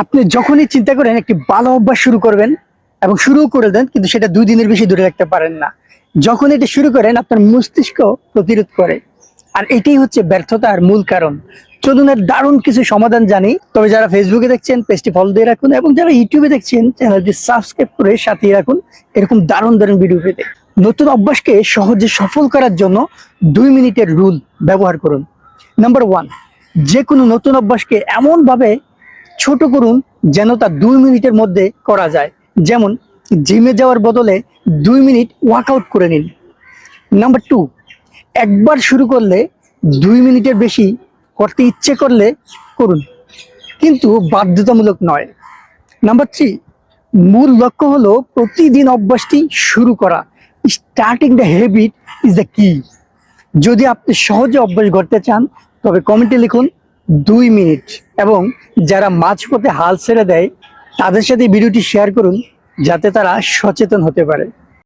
আপনি যখনই চিন্তা করেন একটি ভালো অভ্যাস শুরু করবেন এবং শুরু করে দেন, কিন্তু সেটা 2 দিনের বেশি ধরে রাখতে পারেন না। যখন এটা শুরু করেন আপনার মস্তিষ্ক প্রতিরোধ করে, আর এটাই হচ্ছে ব্যর্থতার মূল কারণ। চলুন এর দারুণ কিছু সমাধান জানি। তবে যারা ফেসবুকে দেখছেন পেজটি ফলো দিয়ে রাখুন, এবং যারা ইউটিউবে দেখছেন চ্যানেলটি সাবস্ক্রাইব করে সাথে রাখুন এরকম দারুণ দারুণ ভিডিও পেতে। নতুন অভ্যাসকে সহজে সফল করার জন্য 2 মিনিটের রুল ব্যবহার করুন। নাম্বার 1, যে কোনো নতুন অভ্যাসকে এমন ভাবে ছোট করুন যেন তা 2 মিনিটের মধ্যে করা যায়। যেমন জিমে যাওয়ার বদলে 2 মিনিট ওয়ার্কআউট করে নিন। নাম্বার 2, একবার শুরু করলে 2 মিনিটের বেশি করতে ইচ্ছে করলে করুন, কিন্তু বাধ্যতামূলক নয়। নাম্বার 3, মূল লক্ষ্য হলো প্রতিদিন অভ্যাসটি শুরু করা। Starting the habit is the কি। যদি আপনি সহজে অভ্যাস করতে চান তবে কমেন্টে লিখুন 2 মিনিট, এবং যারা মাঝপথে হাল ছেড়ে দেয় তাদের সাথে ভিডিওটি শেয়ার করুন যাতে তারা সচেতন হতে পারে।